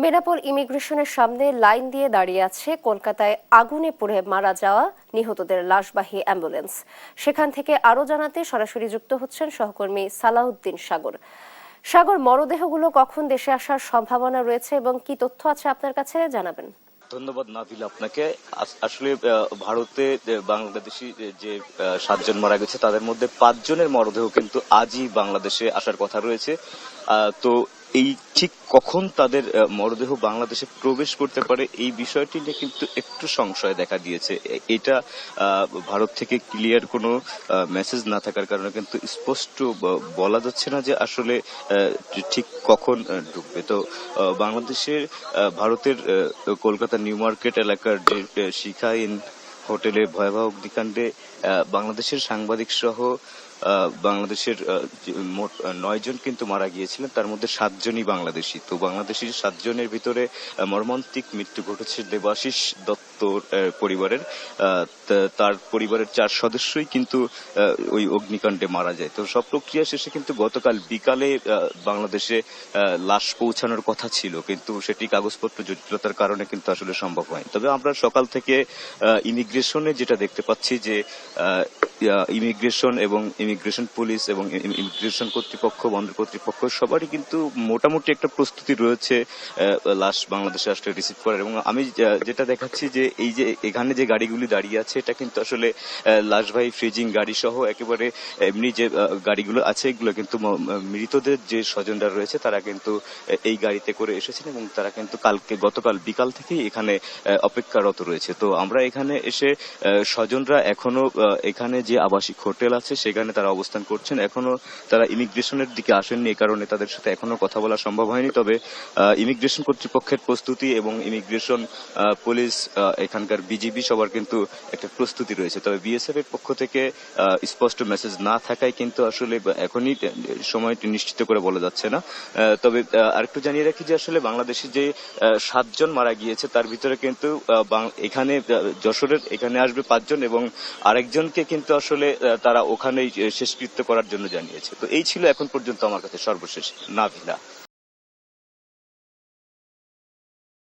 বেনাপোল ইমিগ্রেশনের সামনে লাইন দিয়ে দাঁড়িয়ে আছে কলকাতায় আগুনে পুড়ে মারা যাওয়া নিহতদের লাশবাহী অ্যাম্বুলেন্স। সেখান থেকে আরও জানাতে সরাসরি যুক্ত হচ্ছেন সহকর্মী সালাউদ্দিন সাগর। সাগর, মরদেহগুলো কখন দেশে আসার সম্ভাবনা রয়েছে এবং কি তথ্য আছে আপনার কাছে জানাবেন। ধন্যবাদ নাবিল আপনাকে। আসলে ভারতে বাংলাদেশি যে 7 জন মারা গেছে তাদের মধ্যে 5 জনের মরদেহ কিন্তু আজই বাংলাদেশে আসার কথা রয়েছে। তো এই ঠিক কখন তাদের মরদেহ বাংলাদেশে প্রবেশ করতে পারে এই বিষয়টি নিয়ে কিন্তু একটু সংশয় দেখা দিয়েছে। এটা ভারত থেকে ক্লিয়ার কোনো মেসেজ না থাকার কারণে কিন্তু স্পষ্ট বলা যাচ্ছে না যে আসলে ঠিক কখন ঢুকবে। তো বাংলাদেশের ভারতের কলকাতা নিউ মার্কেট এলাকার যে শিখা ইন হোটেলে ভয়াবহ অগ্নিকাণ্ডে বাংলাদেশের সাংবাদিক সহ বাংলাদেশের মোট 9 জন কিন্তু মারা গিয়েছিলেন, তার মধ্যে 7 জনই বাংলাদেশি। তো বাংলাদেশি 7 জনের ভিতরে মর্মান্তিক মৃত্যু ঘটেছে দেবাশিস দত্তর পরিবারের। তার পরিবারের 4 সদস্যই কিন্তু ওই অগ্নিকাণ্ডে মারা যায়। তো সব প্রক্রিয়া শেষে কিন্তু গতকাল বিকালে বাংলাদেশে লাশ পৌঁছানোর কথা ছিল, কিন্তু সেটি কাগজপত্র জটিলতার কারণে কিন্তু আসলে সম্ভব হয়নি। তবে আমরা সকাল থেকে ইমিগ্রেশনে যেটা দেখতে পাচ্ছি যে ইমিগ্রেশন এবং ইমিগ্রেশন পুলিশ এবং ইমিগ্রেশন কর্তৃপক্ষ, বন্দর কর্তৃপক্ষ সবারই কিন্তু মোটামুটি একটা প্রস্তুতি রয়েছে লাশ বাংলাদেশে আসলে রিসিভ করার। এবং আমি যেটা দেখাচ্ছি যে এই যে এখানে যে গাড়িগুলি দাঁড়িয়ে আছে এটা কিন্তু আসলে লাশবাহী ফ্রিজিং গাড়ি সহ একেবারে এমনি যে গাড়িগুলো আছে এগুলো কিন্তু মৃতদের যে স্বজনরা রয়েছে তারা কিন্তু এই গাড়িতে করে এসেছেন এবং তারা কিন্তু গতকাল বিকাল থেকেই এখানে অপেক্ষারত রয়েছে। তো আমরা এখানে এসে স্বজনরা এখনো এখানে যে আবাসিক হোটেল আছে সেখানে তারা অবস্থান করছেন, এখনো তারা ইমিগ্রেশনের দিকে আসেননি, এই কারণে তাদের সাথে এখনো কথা বলা সম্ভব হয়নি। তবে ইমিগ্রেশন কর্তৃপক্ষের প্রস্তুতি এবং ইমিগ্রেশন পুলিশ, এখানকার বিজিবি সবার কিন্তু একটা প্রস্তুতি রয়েছে। তবে বিএসএফ এর পক্ষ থেকে স্পষ্ট মেসেজ না থাকায় কিন্তু আসলে এখনই সময়টি নিশ্চিত করে বলা যাচ্ছে না। তবে আরেকটু জানিয়ে রাখি যে আসলে বাংলাদেশে যে 7 জন মারা গিয়েছে তার ভিতরে কিন্তু এখানে যশোরের এখানে আসবে 5 জন এবং আরেকজনকে কিন্তু আসলে তারা ওখানেই শেষকৃত্য করার জন্য জানিয়েছে। তো এই ছিল এখন পর্যন্ত আমার কাছে সর্বশেষ নাভিলা।